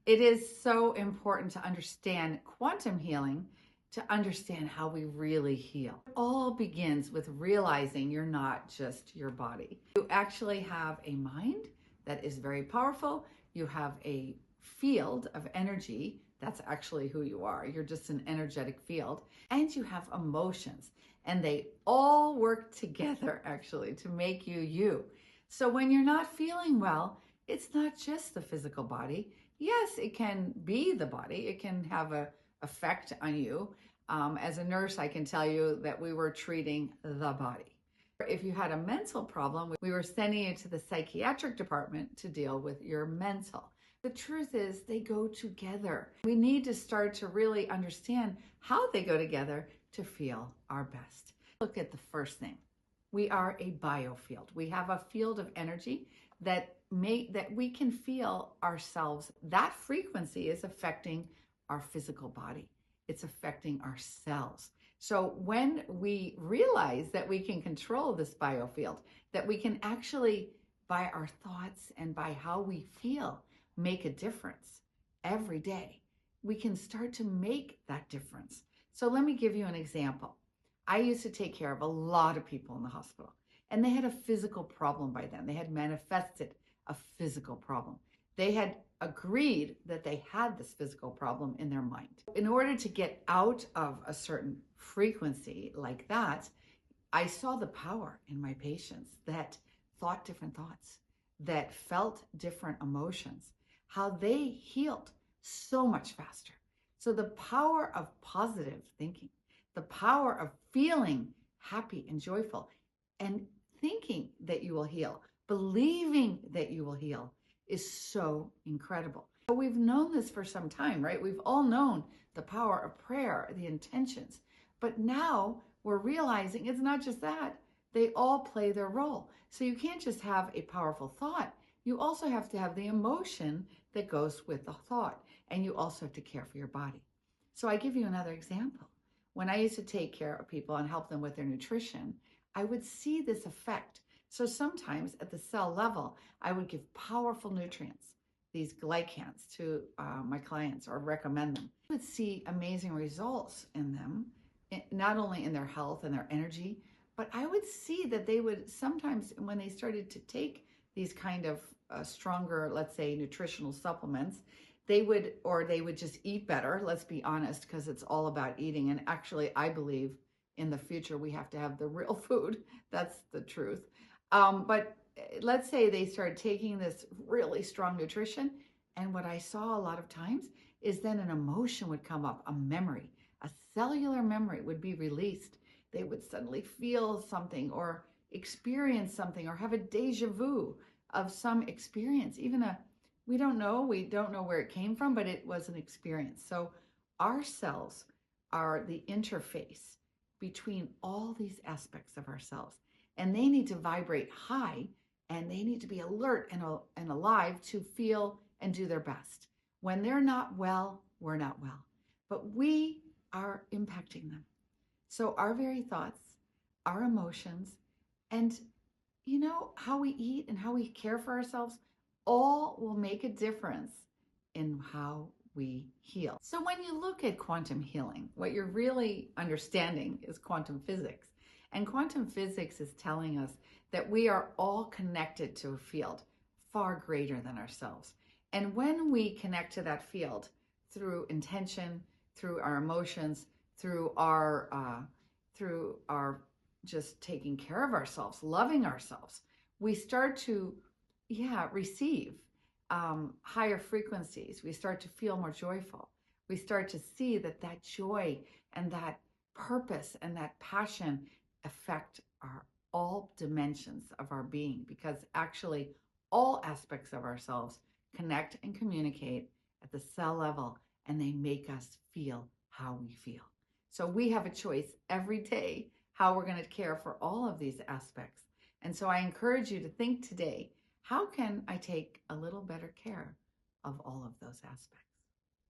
It is so important to understand quantum healing, to understand how we really heal. It all begins with realizing you're not just your body. You actually have a mind that is very powerful. You have a field of energy. That's actually who you are. You're just an energetic field. And you have emotions. And they all work together, actually, to make you you. So when you're not feeling well, it's not just the physical body. Yes, it can be the body. It can have an effect on you. As a nurse, I can tell you that we were treating the body. If you had a mental problem, we were sending you to the psychiatric department to deal with your mental. The truth is they go together. We need to start to really understand how they go together to feel our best. Look at the first thing. We are a biofield. We have a field of energy that we can feel ourselves. That frequency is affecting our physical body. It's affecting our cells. So when we realize that we can control this biofield, that we can actually, by our thoughts and by how we feel, make a difference every day, we can start to make that difference. So let me give you an example. I used to take care of a lot of people in the hospital, and they had a physical problem by then. They had manifested a physical problem. They had agreed that they had this physical problem in their mind. In order to get out of a certain frequency like that, I saw the power in my patients that thought different thoughts, that felt different emotions, how they healed so much faster. So the power of positive thinking, the power of feeling happy and joyful and thinking that you will heal, believing that you will heal is so incredible. We've known this for some time, right? We've all known the power of prayer, the intentions, but now we're realizing it's not just that. They all play their role. So you can't just have a powerful thought. You also have to have the emotion that goes with the thought, and you also have to care for your body. So I give you another example. When I used to take care of people and help them with their nutrition, I would see this effect. So sometimes at the cell level, I would give powerful nutrients, these glycans, to my clients or recommend them. I would see amazing results in them, not only in their health and their energy, but I would see that they would sometimes, when they started to take these kind of stronger, let's say, nutritional supplements, they would just eat better, let's be honest, because it's all about eating. And actually, I believe in the future, we have to have the real food. That's the truth. But let's say they started taking this really strong nutrition. And what I saw a lot of times is then an emotion would come up, a memory, a cellular memory would be released. They would suddenly feel something or experience something or have a deja vu of some experience, we don't know where it came from, but it was an experience. So our cells are the interface between all these aspects of ourselves, and they need to vibrate high, and they need to be alert and alive to feel and do their best. When they're not well, we're not well, but we are impacting them. So our very thoughts, our emotions, and how we eat and how we care for ourselves, all will make a difference in how we heal. So when you look at quantum healing, what you're really understanding is quantum physics. And quantum physics is telling us that we are all connected to a field far greater than ourselves. And when we connect to that field through intention, through our emotions, through our just taking care of ourselves, loving ourselves, we start to receive higher frequencies. We start to feel more joyful. We start to see that joy and that purpose and that passion affect all dimensions of our being, because actually all aspects of ourselves connect and communicate at the cell level, and they make us feel how we feel. So we have a choice every day how we're going to care for all of these aspects. And so I encourage you to think today, how can I take a little better care of all of those aspects?